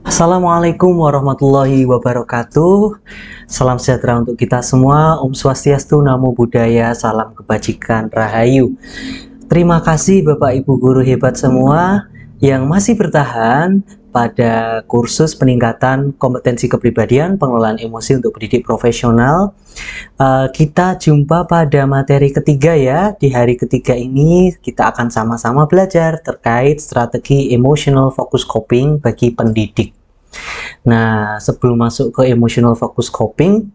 Assalamualaikum warahmatullahi wabarakatuh. Salam sejahtera untuk kita semua. Om Swastiastu, Namo Buddhaya, salam kebajikan, Rahayu. Terima kasih Bapak Ibu guru hebat semua yang masih bertahan pada kursus peningkatan kompetensi kepribadian pengelolaan emosi untuk pendidik profesional. Kita jumpa pada materi ketiga ya. Di hari ketiga ini kita akan sama-sama belajar terkait strategi emotional focus coping bagi pendidik. Nah, sebelum masuk ke emotional focus coping,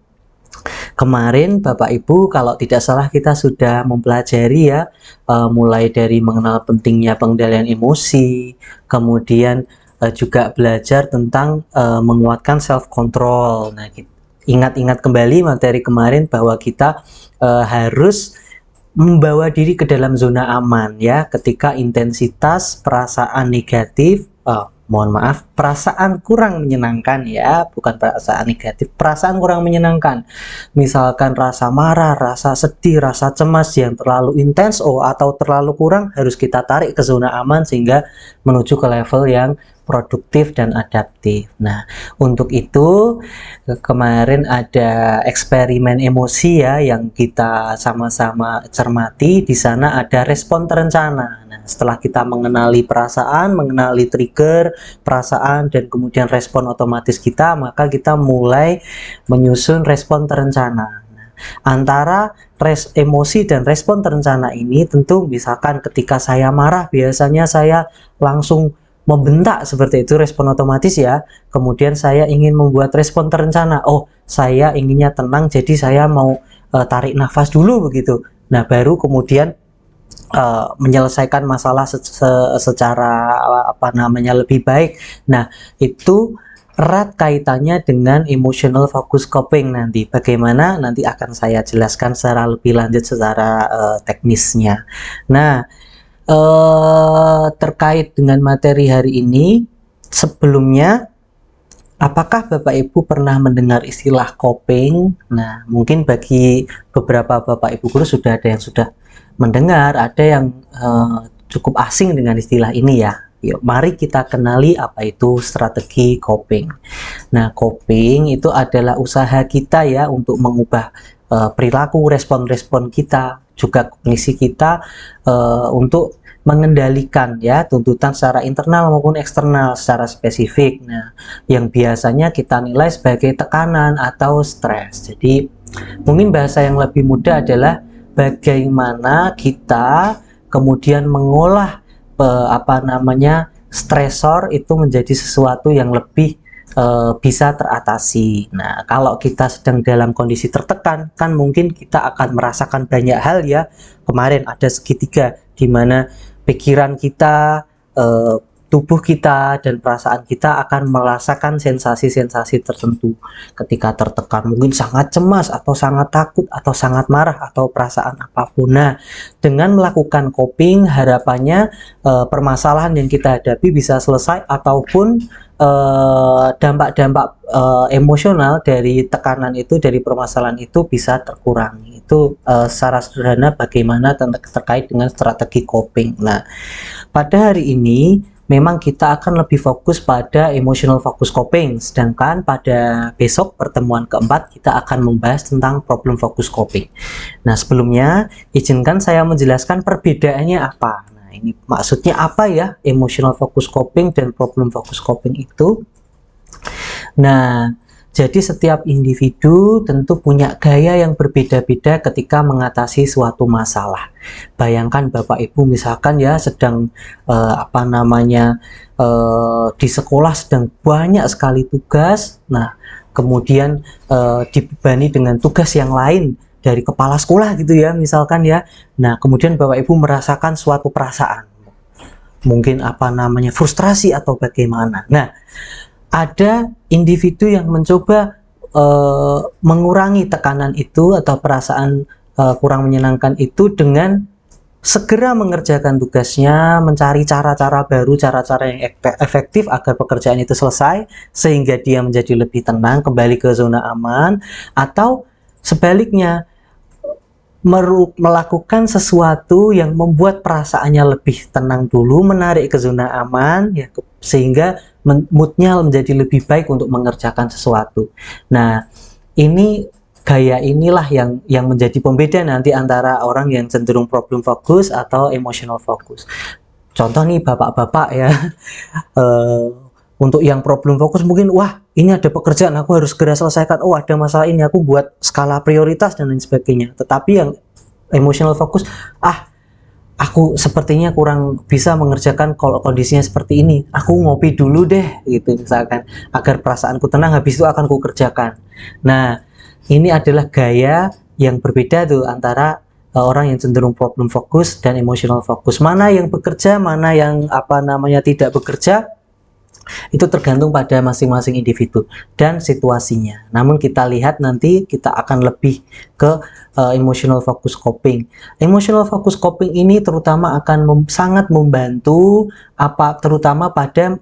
kemarin Bapak Ibu kalau tidak salah kita sudah mempelajari ya, mulai dari mengenal pentingnya pengendalian emosi, kemudian juga belajar tentang menguatkan self control. Nah, ingat-ingat kembali materi kemarin bahwa kita harus membawa diri ke dalam zona aman ya, ketika intensitas perasaan negatif, perasaan kurang menyenangkan ya, bukan perasaan negatif, perasaan kurang menyenangkan. Misalkan rasa marah, rasa sedih, rasa cemas yang terlalu intens atau terlalu kurang, harus kita tarik ke zona aman sehingga menuju ke level yang produktif dan adaptif. Nah, untuk itu kemarin ada eksperimen emosi ya yang kita sama-sama cermati. Di sana ada respon terencana. Nah, setelah kita mengenali perasaan, mengenali trigger perasaan dan kemudian respon otomatis kita, maka kita mulai menyusun respon terencana. Antara emosi dan respon terencana ini tentu misalkan ketika saya marah biasanya saya langsung membentak, seperti itu respon otomatis ya. Kemudian saya ingin membuat respon terencana, saya inginnya tenang, jadi saya mau tarik nafas dulu begitu. Nah, baru kemudian menyelesaikan masalah secara lebih baik. Nah, itu erat kaitannya dengan emotional focus coping nanti. Bagaimana nanti akan saya jelaskan secara lebih lanjut secara teknisnya. Nah, terkait dengan materi hari ini, sebelumnya apakah Bapak Ibu pernah mendengar istilah coping? Nah, mungkin bagi beberapa Bapak Ibu guru sudah ada yang sudah mendengar, ada yang cukup asing dengan istilah ini ya. Yuk, mari kita kenali apa itu strategi coping. Nah, coping itu adalah usaha kita ya untuk mengubah perilaku, respon-respon kita, juga kognisi kita untuk mengendalikan ya tuntutan secara internal maupun eksternal secara spesifik. Nah, yang biasanya kita nilai sebagai tekanan atau stres. Jadi, mungkin bahasa yang lebih mudah adalah bagaimana kita kemudian mengolah stresor itu menjadi sesuatu yang lebih bisa teratasi. Nah, kalau kita sedang dalam kondisi tertekan, kan mungkin kita akan merasakan banyak hal ya. Kemarin ada segitiga di mana pikiran kita, tubuh kita, dan perasaan kita akan merasakan sensasi-sensasi tertentu ketika tertekan. Mungkin sangat cemas, atau sangat takut, atau sangat marah, atau perasaan apapun. Nah, dengan melakukan coping, harapannya permasalahan yang kita hadapi bisa selesai, ataupun dampak-dampak emosional dari tekanan itu, dari permasalahan itu bisa terkurangi. Itu secara sederhana bagaimana terkait dengan strategi coping. Nah, pada hari ini memang kita akan lebih fokus pada emotional focus coping, sedangkan pada besok pertemuan keempat kita akan membahas tentang problem focus coping. Nah, sebelumnya izinkan saya menjelaskan perbedaannya apa. Ini maksudnya apa ya emotional focus coping dan problem focus coping itu? Nah, jadi setiap individu tentu punya gaya yang berbeda-beda ketika mengatasi suatu masalah. Bayangkan Bapak Ibu misalkan ya sedang di sekolah sedang banyak sekali tugas. Nah, kemudian dibebani dengan tugas yang lain dari kepala sekolah gitu ya misalkan ya. Nah, kemudian Bapak Ibu merasakan suatu perasaan, mungkin frustrasi atau bagaimana. Nah, ada individu yang mencoba mengurangi tekanan itu atau perasaan kurang menyenangkan itu dengan segera mengerjakan tugasnya, mencari cara-cara baru, cara-cara yang efektif agar pekerjaan itu selesai sehingga dia menjadi lebih tenang, kembali ke zona aman, atau sebaliknya melakukan sesuatu yang membuat perasaannya lebih tenang dulu, menarik ke zona aman ya, sehingga moodnya menjadi lebih baik untuk mengerjakan sesuatu. Nah, ini gaya inilah yang menjadi pembeda nanti antara orang yang cenderung problem fokus atau emotional fokus. Contoh nih bapak-bapak ya, untuk yang problem fokus mungkin, wah ini ada pekerjaan aku harus segera selesaikan, oh ada masalah ini aku buat skala prioritas dan lain sebagainya. Tetapi yang emotional fokus, aku sepertinya kurang bisa mengerjakan kalau kondisinya seperti ini, aku ngopi dulu deh gitu misalkan, agar perasaanku tenang, habis itu akan ku kerjakan. Nah, ini adalah gaya yang berbeda tuh antara orang yang cenderung problem fokus dan emotional fokus. Mana yang bekerja, mana yang tidak bekerja, itu tergantung pada masing-masing individu dan situasinya. Namun kita lihat nanti kita akan lebih ke emotional focus coping. Emotional focus coping ini terutama akan sangat membantu terutama pada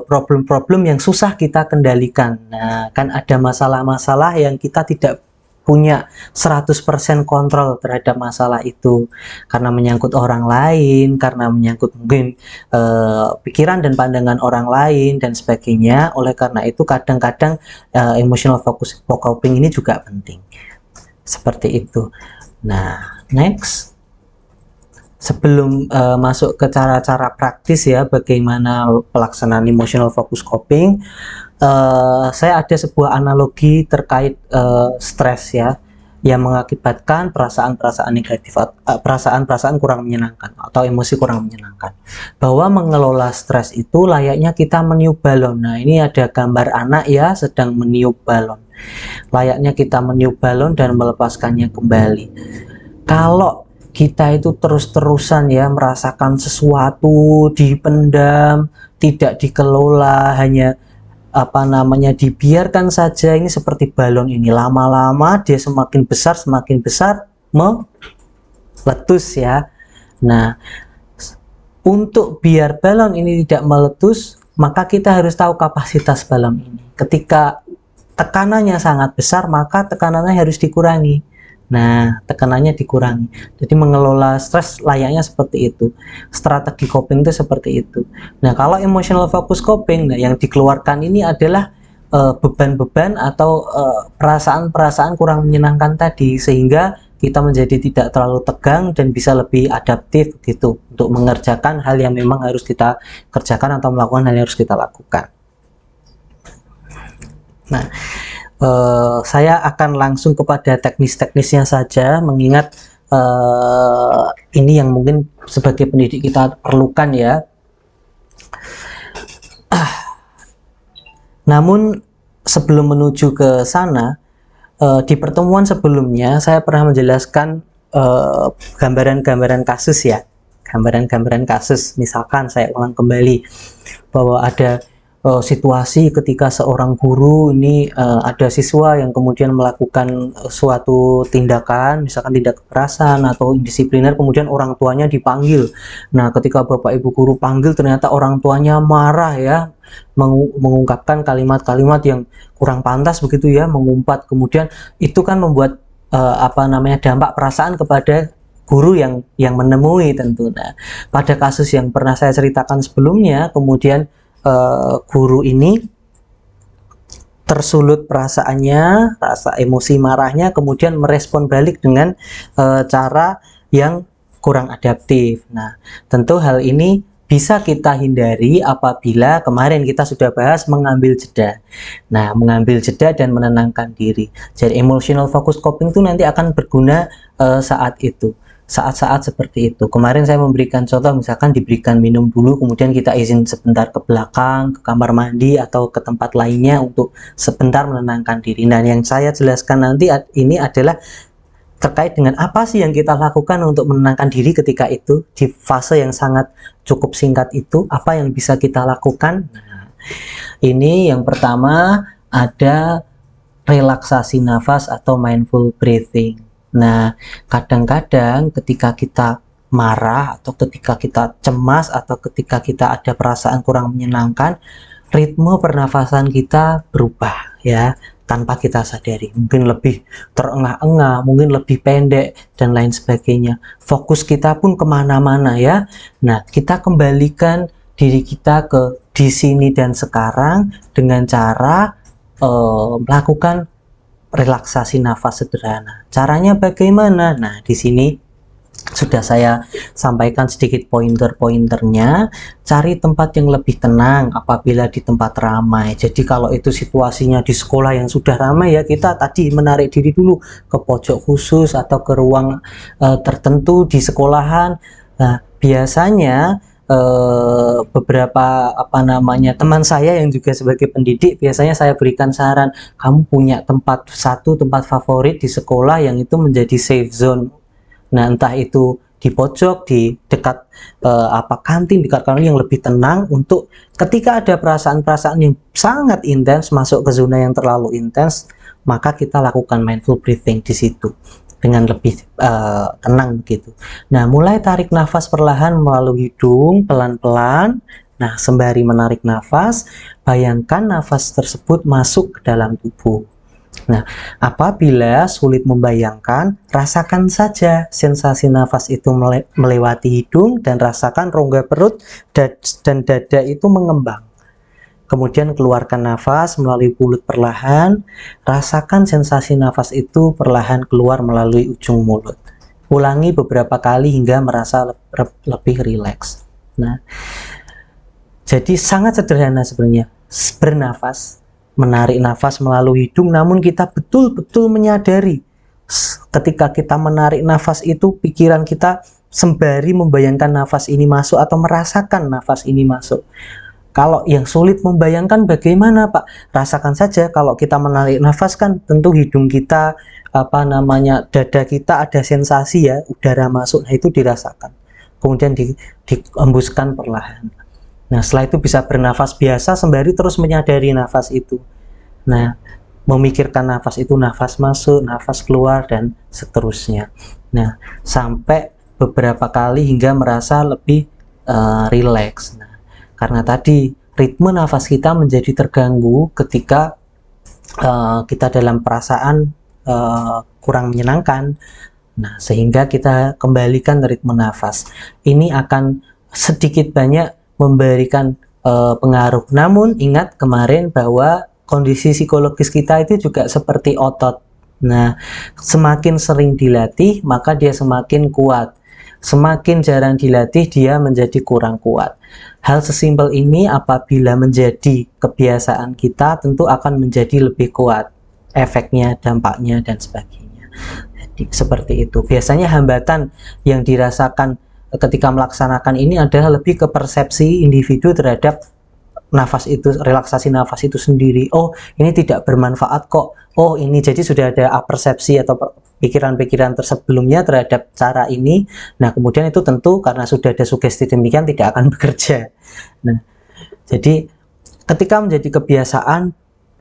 problem-problem yang susah kita kendalikan. Nah, kan ada masalah-masalah yang kita tidak punya 100% kontrol terhadap masalah itu, karena menyangkut orang lain, karena menyangkut mungkin pikiran dan pandangan orang lain dan sebagainya. Oleh karena itu kadang-kadang emotional focus coping ini juga penting, seperti itu. Nah, next, sebelum masuk ke cara-cara praktis ya bagaimana pelaksanaan emotional focus coping, saya ada sebuah analogi terkait stres ya, yang mengakibatkan perasaan-perasaan negatif, perasaan-perasaan kurang menyenangkan atau emosi kurang menyenangkan. Bahwa mengelola stres itu layaknya kita meniup balon. Nah, ini ada gambar anak ya sedang meniup balon. Layaknya kita meniup balon dan melepaskannya kembali. Kalau kita itu terus-terusan ya merasakan sesuatu dipendam, tidak dikelola, hanya dibiarkan saja, ini seperti balon ini, lama-lama dia semakin besar meletus ya. Nah, untuk biar balon ini tidak meletus, maka kita harus tahu kapasitas balon ini. Ketika tekanannya sangat besar, maka tekanannya harus dikurangi. Nah, tekanannya dikurangi. Jadi mengelola stres layaknya seperti itu. Strategi coping itu seperti itu. Nah, kalau emotional focus coping, nah yang dikeluarkan ini adalah beban-beban atau perasaan-perasaan kurang menyenangkan tadi, sehingga kita menjadi tidak terlalu tegang dan bisa lebih adaptif gitu untuk mengerjakan hal yang memang harus kita kerjakan atau melakukan hal yang harus kita lakukan. Nah, saya akan langsung kepada teknis-teknisnya saja, mengingat ini yang mungkin sebagai pendidik kita perlukan ya. Namun sebelum menuju ke sana, di pertemuan sebelumnya saya pernah menjelaskan gambaran-gambaran kasus ya, gambaran-gambaran kasus. Misalkan saya ulang kembali bahwa ada situasi ketika seorang guru ini ada siswa yang kemudian melakukan suatu tindakan, misalkan tindak kekerasan atau indisipliner, kemudian orang tuanya dipanggil. Nah, ketika Bapak Ibu guru panggil, ternyata orang tuanya marah ya, mengungkapkan kalimat-kalimat yang kurang pantas begitu ya, mengumpat. Kemudian itu kan membuat dampak perasaan kepada guru yang menemui tentu. Nah, pada kasus yang pernah saya ceritakan sebelumnya, kemudian guru ini tersulut perasaannya, rasa emosi marahnya, kemudian merespon balik dengan cara yang kurang adaptif. Nah, tentu hal ini bisa kita hindari apabila kemarin kita sudah bahas mengambil jeda. Nah, mengambil jeda dan menenangkan diri. Jadi emotional focus coping itu nanti akan berguna saat itu. Saat-saat seperti itu. Kemarin saya memberikan contoh, misalkan diberikan minum dulu, kemudian kita izin sebentar ke belakang, ke kamar mandi atau ke tempat lainnya untuk sebentar menenangkan diri. Dan yang saya jelaskan nanti ini adalah terkait dengan apa sih yang kita lakukan untuk menenangkan diri ketika itu, di fase yang sangat cukup singkat itu, apa yang bisa kita lakukan. Nah, ini yang pertama ada relaksasi nafas atau mindful breathing. Nah, kadang-kadang ketika kita marah atau ketika kita cemas atau ketika kita ada perasaan kurang menyenangkan, ritme pernafasan kita berubah ya, tanpa kita sadari. Mungkin lebih terengah-engah, mungkin lebih pendek dan lain sebagainya. Fokus kita pun kemana-mana ya. Nah, kita kembalikan diri kita ke di sini dan sekarang dengan cara melakukan relaksasi nafas sederhana. Caranya bagaimana? Nah, di sini sudah saya sampaikan sedikit pointer-pointernya. Cari tempat yang lebih tenang apabila di tempat ramai. Jadi kalau itu situasinya di sekolah yang sudah ramai, ya kita tadi menarik diri dulu ke pojok khusus atau ke ruang tertentu di sekolahan. Nah, biasanya beberapa teman saya yang juga sebagai pendidik, biasanya saya berikan saran, kamu punya tempat favorit di sekolah yang itu menjadi safe zone. Nah, entah itu di pojok, di dekat kantin, dekat kantin yang lebih tenang, untuk ketika ada perasaan-perasaan yang sangat intens masuk ke zona yang terlalu intens, maka kita lakukan mindful breathing di situ dengan lebih tenang begitu. Nah, mulai tarik nafas perlahan melalui hidung pelan-pelan. Nah, sembari menarik nafas, bayangkan nafas tersebut masuk ke dalam tubuh. Nah, apabila sulit membayangkan, rasakan saja sensasi nafas itu melewati hidung dan rasakan rongga perut dan dada itu mengembang. Kemudian keluarkan nafas melalui mulut perlahan, rasakan sensasi nafas itu perlahan keluar melalui ujung mulut. Ulangi beberapa kali hingga merasa lebih rileks. Nah, jadi sangat sederhana sebenarnya bernafas. Menarik nafas melalui hidung, namun kita betul-betul menyadari ketika kita menarik nafas itu, pikiran kita sembari membayangkan nafas ini masuk atau merasakan nafas ini masuk. Kalau yang sulit membayangkan bagaimana, Pak? Rasakan saja kalau kita menarik nafas kan tentu hidung kita, dada kita ada sensasi ya, udara masuk, nah itu dirasakan. Kemudian dihembuskan perlahan. Nah, setelah itu bisa bernafas biasa sembari terus menyadari nafas itu. Nah, memikirkan nafas itu, nafas masuk, nafas keluar, dan seterusnya. Nah, sampai beberapa kali hingga merasa lebih rileks. Nah, karena tadi ritme nafas kita menjadi terganggu ketika kita dalam perasaan kurang menyenangkan. Nah, sehingga kita kembalikan ritme nafas. Ini akan sedikit banyak memberikan pengaruh. Namun ingat kemarin bahwa kondisi psikologis kita itu juga seperti otot. Nah, semakin sering dilatih maka dia semakin kuat. Semakin jarang dilatih dia menjadi kurang kuat. Hal sesimpel ini apabila menjadi kebiasaan kita tentu akan menjadi lebih kuat efeknya, dampaknya, dan sebagainya. Jadi seperti itu. Biasanya hambatan yang dirasakan ketika melaksanakan ini adalah lebih ke persepsi individu terhadap nafas itu, relaksasi nafas itu sendiri. Oh, ini tidak bermanfaat kok. Oh, ini jadi sudah ada persepsi atau pikiran-pikiran tersebelumnya terhadap cara ini. Nah, kemudian itu tentu karena sudah ada sugesti demikian tidak akan bekerja. Nah, jadi ketika menjadi kebiasaan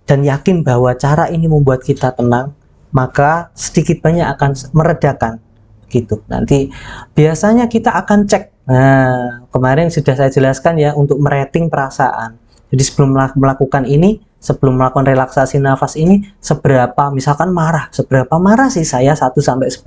dan yakin bahwa cara ini membuat kita tenang, maka sedikit banyak akan meredakan. Gitu. Nanti biasanya kita akan cek. Nah, kemarin sudah saya jelaskan ya untuk merating perasaan. Jadi sebelum melakukan ini, sebelum melakukan relaksasi nafas ini, misalkan seberapa marah sih saya 1 sampai 10.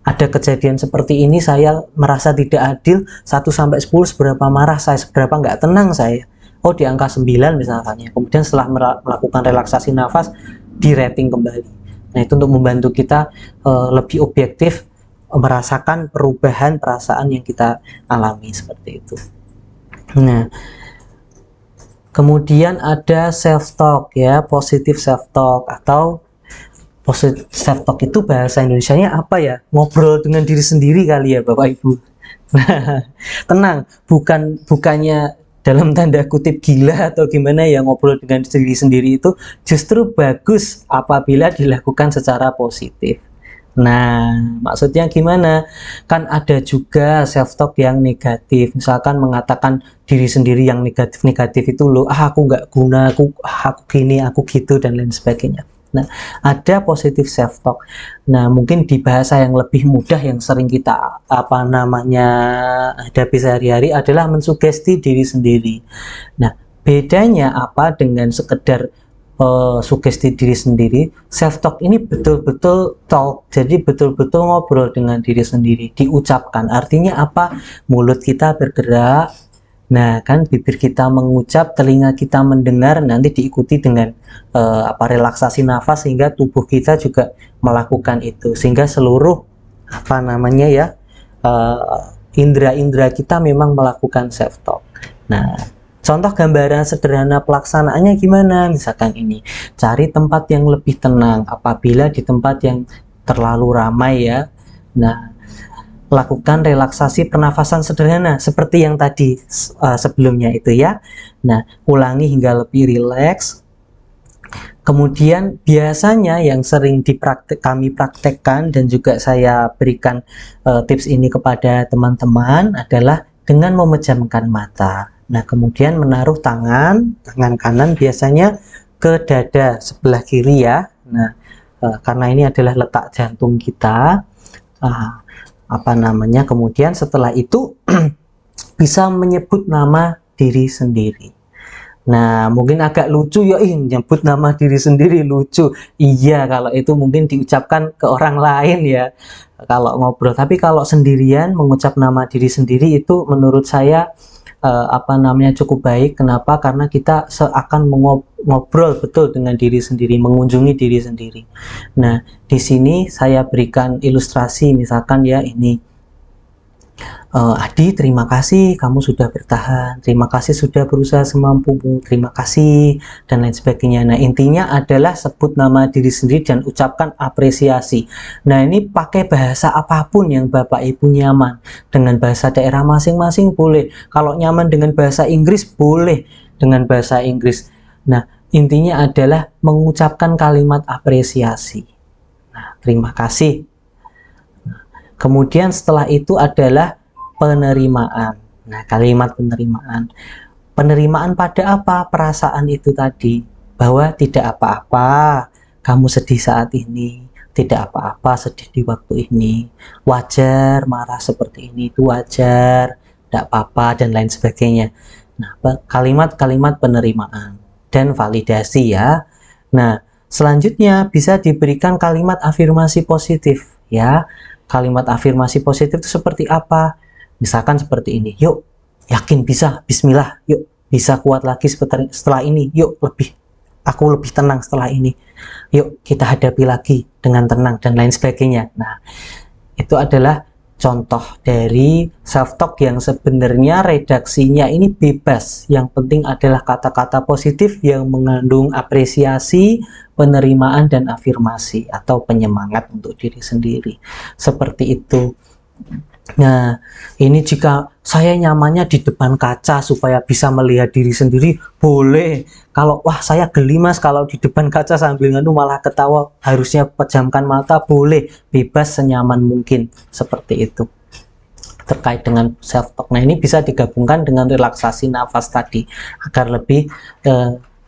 Ada kejadian seperti ini, saya merasa tidak adil, 1 sampai 10 seberapa marah saya, seberapa nggak tenang saya. Oh, di angka 9 misalnya. Kemudian setelah melakukan relaksasi nafas, di rating kembali. Nah, itu untuk membantu kita lebih objektif merasakan perubahan perasaan yang kita alami seperti itu. Nah, kemudian ada self-talk ya, positive self-talk atau positive self-talk itu bahasa Indonesianya apa ya? Ngobrol dengan diri sendiri kali ya Bapak Ibu. Tenang, bukannya dalam tanda kutip gila atau gimana ya, ngobrol dengan diri sendiri itu justru bagus apabila dilakukan secara positif. Nah, maksudnya gimana? Kan ada juga self-talk yang negatif. Misalkan mengatakan diri sendiri yang negatif-negatif itu loh, aku nggak guna, aku gini, aku gitu, dan lain sebagainya. Nah, ada positive self-talk. Nah, mungkin di bahasa yang lebih mudah yang sering kita hadapi sehari-hari adalah mensugesti diri sendiri. Nah, bedanya apa dengan sekedar sugesti diri sendiri? Self-talk ini betul-betul talk, jadi betul-betul ngobrol dengan diri sendiri, diucapkan. Artinya apa? Mulut kita bergerak, Nah, kan bibir kita mengucap, telinga kita mendengar, nanti diikuti dengan relaksasi nafas sehingga tubuh kita juga melakukan itu. Sehingga seluruh indera-indera kita memang melakukan self talk. Nah, contoh gambaran sederhana pelaksanaannya gimana? Misalkan ini, cari tempat yang lebih tenang apabila di tempat yang terlalu ramai ya. Nah, lakukan relaksasi pernafasan sederhana seperti yang tadi sebelumnya itu ya. Nah, ulangi hingga lebih rileks. Kemudian biasanya yang sering kami praktekkan dan juga saya berikan tips ini kepada teman-teman adalah dengan memejamkan mata. Nah, kemudian menaruh tangan kanan biasanya ke dada sebelah kiri ya. Nah, karena ini adalah letak jantung kita. Kemudian setelah itu bisa menyebut nama diri sendiri. Nah, mungkin agak lucu ya, nyebut nama diri sendiri lucu. Iya, kalau itu mungkin diucapkan ke orang lain ya, kalau ngobrol. Tapi kalau sendirian mengucap nama diri sendiri itu menurut saya cukup baik. Kenapa? Karena kita seakan ngobrol betul dengan diri sendiri, mengunjungi diri sendiri. Nah, di sini saya berikan ilustrasi, misalkan ya ini. Adi, terima kasih kamu sudah bertahan, terima kasih sudah berusaha semampumu, terima kasih, dan lain sebagainya. Nah, intinya adalah sebut nama diri sendiri dan ucapkan apresiasi. Nah, ini pakai bahasa apapun yang Bapak Ibu nyaman. Dengan bahasa daerah masing-masing boleh. Kalau nyaman dengan bahasa Inggris, boleh dengan bahasa Inggris. Nah, intinya adalah mengucapkan kalimat apresiasi. Nah, terima kasih. Kemudian setelah itu adalah penerimaan. Nah, kalimat penerimaan. Penerimaan pada apa? Perasaan itu tadi. Bahwa tidak apa-apa kamu sedih saat ini. Tidak apa-apa sedih di waktu ini. Wajar marah seperti ini, itu wajar. Tidak apa-apa dan lain sebagainya. Nah, kalimat-kalimat penerimaan dan validasi ya. Nah, selanjutnya bisa diberikan kalimat afirmasi positif ya. Kalimat afirmasi positif itu seperti apa? Misalkan seperti ini, yuk yakin bisa, bismillah, yuk bisa kuat lagi setelah ini, yuk aku lebih tenang setelah ini, yuk kita hadapi lagi dengan tenang dan lain sebagainya. Nah, itu adalah contoh dari self talk yang sebenarnya redaksinya ini bebas. Yang penting adalah kata-kata positif yang mengandung apresiasi, penerimaan dan afirmasi atau penyemangat untuk diri sendiri. Seperti itu. Nah, ini jika saya nyamannya di depan kaca supaya bisa melihat diri sendiri, boleh. Kalau wah saya geli mas kalau di depan kaca sambil malah ketawa, harusnya pejamkan mata, boleh. Bebas senyaman mungkin, seperti itu. Terkait dengan self talk. Nah, ini bisa digabungkan dengan relaksasi nafas tadi agar lebih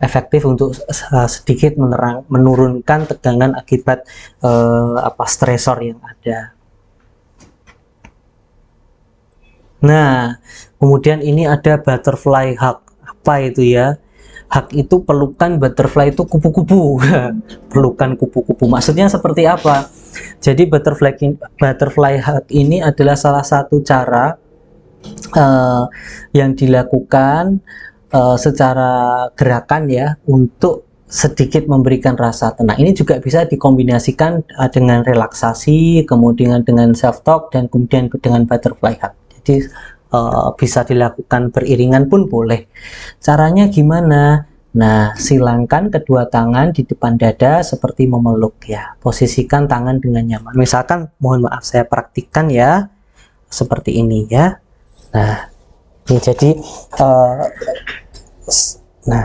efektif untuk sedikit menurunkan tegangan akibat stresor yang ada. Nah, kemudian ini ada butterfly hug. Apa itu ya? Hug itu pelukan, butterfly itu kupu-kupu. Pelukan kupu-kupu. Maksudnya seperti apa? Jadi butterfly hug ini adalah salah satu cara yang dilakukan secara gerakan ya untuk sedikit memberikan rasa tenang. Ini juga bisa dikombinasikan dengan relaksasi, kemudian dengan self talk dan kemudian dengan butterfly hug. Jadi bisa dilakukan beriringan pun boleh. Caranya gimana? Nah, silangkan kedua tangan di depan dada seperti memeluk ya. Posisikan tangan dengan nyaman. Misalkan, mohon maaf saya praktikkan ya, seperti ini ya. Nah, ini jadi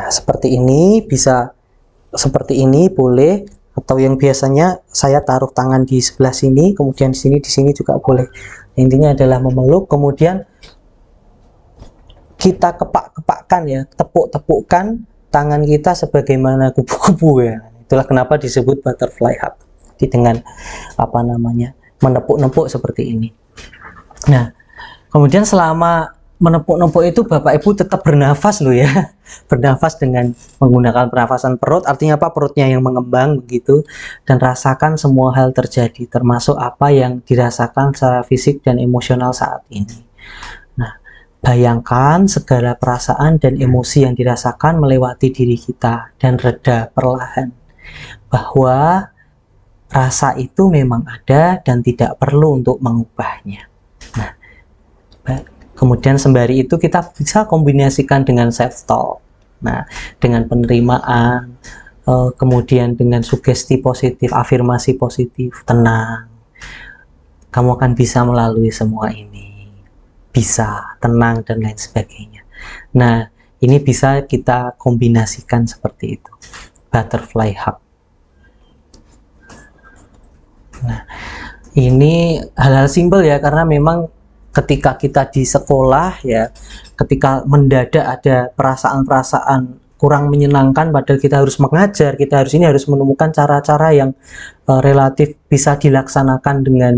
seperti ini, bisa seperti ini boleh, atau yang biasanya saya taruh tangan di sebelah sini, kemudian di sini juga boleh. Intinya adalah memeluk, kemudian kita kepak-kepakkan ya, tepuk-tepukkan tangan kita sebagaimana kupu-kupu ya. Itulah kenapa disebut butterfly hug. Jadi dengan menepuk-nepuk seperti ini. Nah, kemudian selama menepuk-nepuk itu Bapak Ibu tetap bernafas loh ya. Bernafas dengan menggunakan pernafasan perut, artinya apa? Perutnya yang mengembang begitu, dan rasakan semua hal terjadi, termasuk apa yang dirasakan secara fisik dan emosional saat ini. Nah, Bayangkan segala perasaan dan emosi yang dirasakan melewati diri kita dan reda perlahan. Bahwa rasa itu memang ada dan tidak perlu untuk mengubahnya. Nah, kemudian sembari itu kita bisa kombinasikan dengan self-talk. Nah, dengan penerimaan, kemudian dengan sugesti positif, afirmasi positif, tenang. Kamu akan bisa melalui semua ini. Bisa, tenang, dan lain sebagainya. Nah, ini bisa kita kombinasikan seperti itu. Butterfly hug. Nah, ini hal-hal simpel ya, karena memang ketika kita di sekolah ya, ketika mendadak ada perasaan-perasaan kurang menyenangkan, padahal kita harus mengajar, kita harus menemukan cara-cara yang relatif bisa dilaksanakan dengan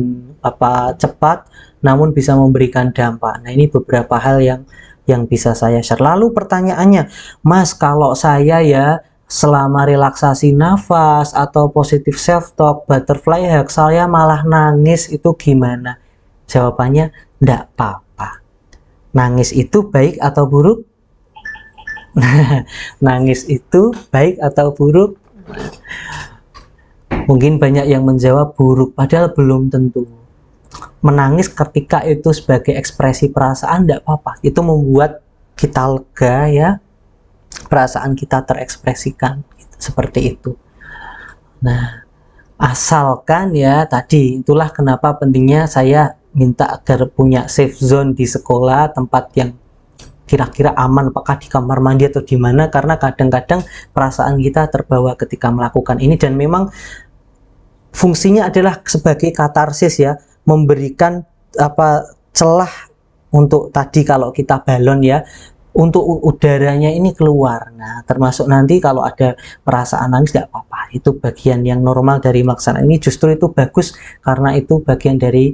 cepat, namun bisa memberikan dampak. Nah, ini beberapa hal yang bisa saya share. Lalu pertanyaannya, Mas, kalau saya ya selama relaksasi nafas atau positive self-talk, butterfly hug, saya malah nangis, itu gimana? Jawabannya, enggak apa-apa. Nangis itu baik atau buruk? Nangis itu baik atau buruk? Mungkin banyak yang menjawab buruk, padahal belum tentu. Menangis ketika itu sebagai ekspresi perasaan enggak apa-apa. Itu membuat kita lega ya, perasaan kita terekspresikan seperti itu. Nah, asalkan ya tadi, itulah kenapa pentingnya saya minta agar punya safe zone di sekolah, tempat yang kira-kira aman, apakah di kamar mandi atau di mana, karena kadang-kadang perasaan kita terbawa ketika melakukan ini, dan memang fungsinya adalah sebagai katarsis ya, memberikan celah untuk tadi kalau kita balon ya, untuk udaranya ini keluar. Nah, termasuk nanti kalau ada perasaan nangis nggak apa-apa, itu bagian yang normal dari melaksanakan ini. Justru itu bagus karena itu bagian dari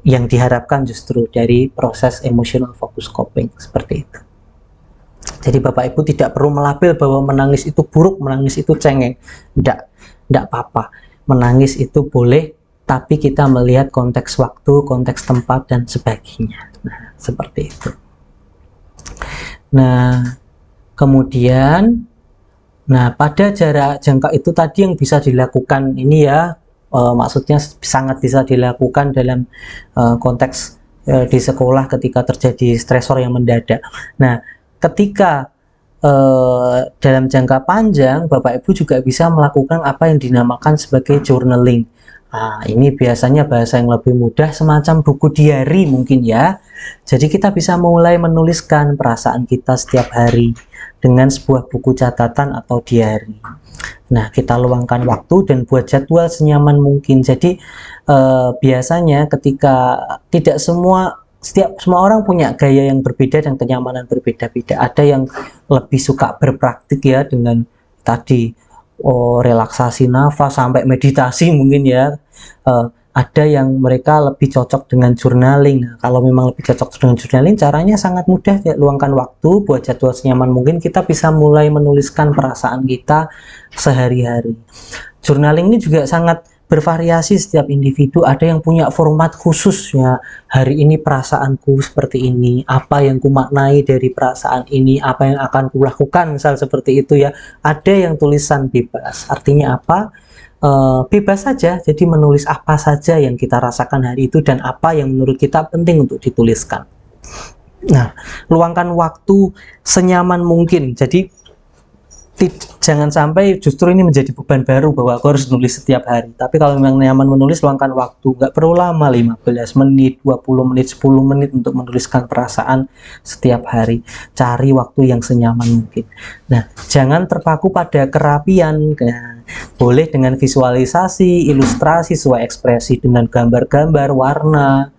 yang diharapkan justru dari proses emotional focus coping seperti itu. Jadi Bapak Ibu tidak perlu melabel bahwa menangis itu buruk, menangis itu cengeng. Tidak apa-apa. Menangis itu boleh, tapi kita melihat konteks waktu, konteks tempat, dan sebagainya. Nah, seperti itu. Nah, kemudian, pada jarak jangka itu tadi yang bisa dilakukan ini ya, maksudnya sangat bisa dilakukan dalam konteks di sekolah ketika terjadi stresor yang mendadak. Nah, ketika dalam jangka panjang, Bapak Ibu juga bisa melakukan apa yang dinamakan sebagai journaling. Nah, ini biasanya bahasa yang lebih mudah, semacam buku diary mungkin ya. Jadi kita bisa mulai menuliskan perasaan kita setiap hari dengan sebuah buku catatan atau diary. Nah, kita luangkan waktu dan buat jadwal senyaman mungkin. Jadi biasanya ketika tidak semua orang punya gaya yang berbeda dan kenyamanan berbeda-beda. Ada yang lebih suka berpraktik ya dengan tadi relaksasi nafas sampai meditasi mungkin ya. Ada yang mereka lebih cocok dengan journaling. Nah, kalau memang lebih cocok dengan journaling, caranya sangat mudah ya, luangkan waktu buat jadwal senyaman mungkin, kita bisa mulai menuliskan perasaan kita sehari-hari. Journaling ini juga sangat bervariasi setiap individu, ada yang punya format khusus ya, hari ini perasaanku seperti ini, apa yang kumaknai dari perasaan ini, apa yang akan kulakukan, misal seperti itu ya. Ada yang tulisan bebas, artinya apa? Bebas saja, jadi menulis apa saja yang kita rasakan hari itu dan apa yang menurut kita penting untuk dituliskan. Nah, luangkan waktu senyaman mungkin, jadi jangan sampai justru ini menjadi beban baru bahwa aku harus nulis setiap hari. Tapi kalau memang nyaman menulis, luangkan waktu, nggak perlu lama, 15 menit, 20 menit, 10 menit untuk menuliskan perasaan setiap hari. Cari waktu yang senyaman mungkin. Nah, jangan terpaku pada kerapian. Nah, boleh dengan visualisasi, ilustrasi sesuai ekspresi, dengan gambar-gambar, warna,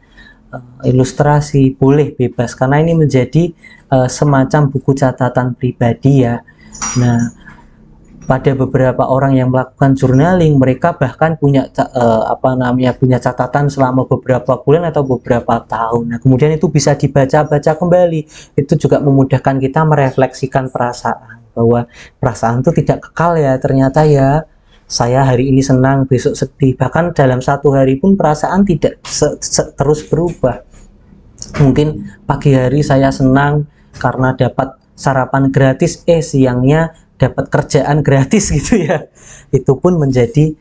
ilustrasi, boleh bebas, karena ini menjadi semacam buku catatan pribadi ya. Nah, pada beberapa orang yang melakukan journaling, mereka bahkan punya punya catatan selama beberapa bulan atau beberapa tahun. Nah, kemudian itu bisa dibaca-baca kembali. Itu juga memudahkan kita merefleksikan perasaan, bahwa perasaan itu tidak kekal ya, ternyata ya. Saya hari ini senang, besok sedih. Bahkan dalam satu hari pun perasaan tidak terus berubah. Mungkin pagi hari saya senang karena dapat sarapan gratis, siangnya dapat kerjaan gratis gitu ya. Itu pun menjadi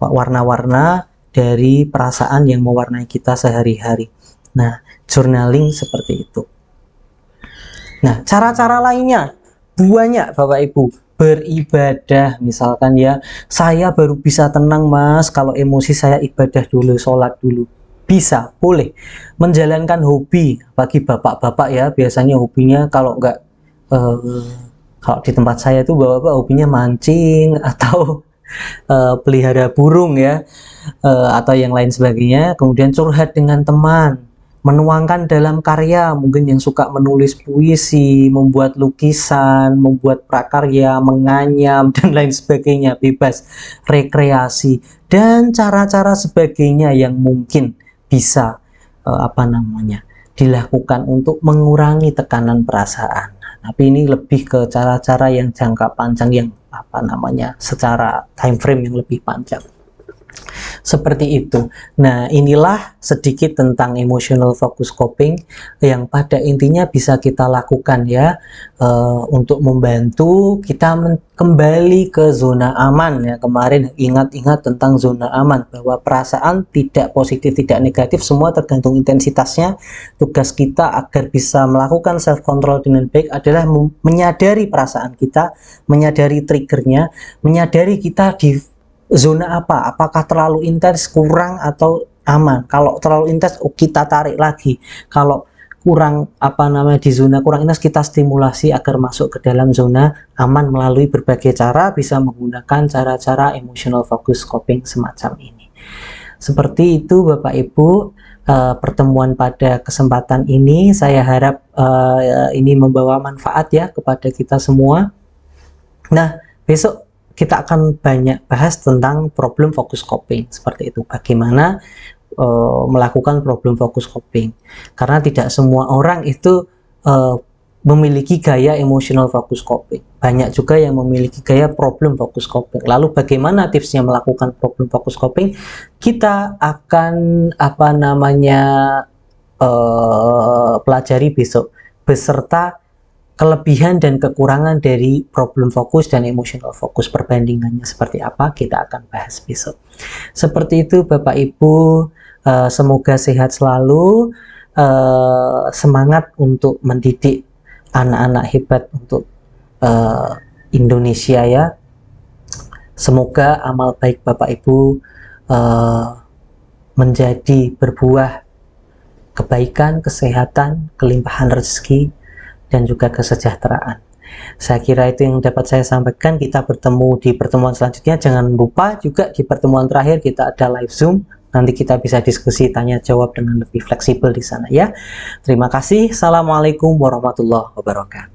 warna-warna dari perasaan yang mewarnai kita sehari-hari. Nah, journaling seperti itu. Nah, cara-cara lainnya banyak Bapak Ibu. Beribadah misalkan ya, saya baru bisa tenang Mas kalau emosi saya ibadah dulu, sholat dulu. Bisa, boleh. Menjalankan hobi bagi bapak-bapak ya, biasanya hobinya kalau nggak kalau di tempat saya itu bapak-bapak hobinya mancing atau pelihara burung ya, atau yang lain sebagainya. Kemudian curhat dengan teman, menuangkan dalam karya, mungkin yang suka menulis puisi, membuat lukisan, membuat prakarya, menganyam dan lain sebagainya, bebas, rekreasi dan cara-cara sebagainya yang mungkin bisa dilakukan untuk mengurangi tekanan perasaan. Tapi ini lebih ke cara-cara yang jangka panjang, yang secara time frame yang lebih panjang. Seperti itu. Nah, inilah sedikit tentang emotional focus coping yang pada intinya bisa kita lakukan ya, untuk membantu kita kembali ke zona aman ya. Kemarin ingat tentang zona aman, bahwa perasaan tidak positif, tidak negatif, semua tergantung intensitasnya. Tugas kita agar bisa melakukan self control dengan baik adalah menyadari perasaan kita, menyadari triggernya, menyadari kita di zona apa, apakah terlalu intens, kurang, atau aman. Kalau terlalu intens, kita tarik lagi. Kalau kurang di zona kurang intens, kita stimulasi agar masuk ke dalam zona aman melalui berbagai cara, bisa menggunakan cara-cara emotional focus coping semacam ini. Seperti itu Bapak Ibu, pertemuan pada kesempatan ini saya harap ini membawa manfaat ya kepada kita semua. Nah, besok kita akan banyak bahas tentang problem focus coping, seperti itu, bagaimana melakukan problem focus coping, karena tidak semua orang itu memiliki gaya emotional focus coping. Banyak juga yang memiliki gaya problem focus coping. Lalu bagaimana tipsnya melakukan problem focus coping? Kita akan pelajari besok, beserta kelebihan dan kekurangan dari problem fokus dan emotional fokus, perbandingannya seperti apa, kita akan bahas besok. Seperti itu Bapak Ibu, semoga sehat selalu, semangat untuk mendidik anak-anak hebat untuk Indonesia ya. Semoga amal baik Bapak Ibu menjadi berbuah kebaikan, kesehatan, kelimpahan rezeki, dan juga kesejahteraan. Saya kira itu yang dapat saya sampaikan. Kita bertemu di pertemuan selanjutnya. Jangan lupa juga di pertemuan terakhir kita ada live Zoom. Nanti kita bisa diskusi, tanya jawab dengan lebih fleksibel di sana ya. Terima kasih. Assalamualaikum warahmatullahi wabarakatuh.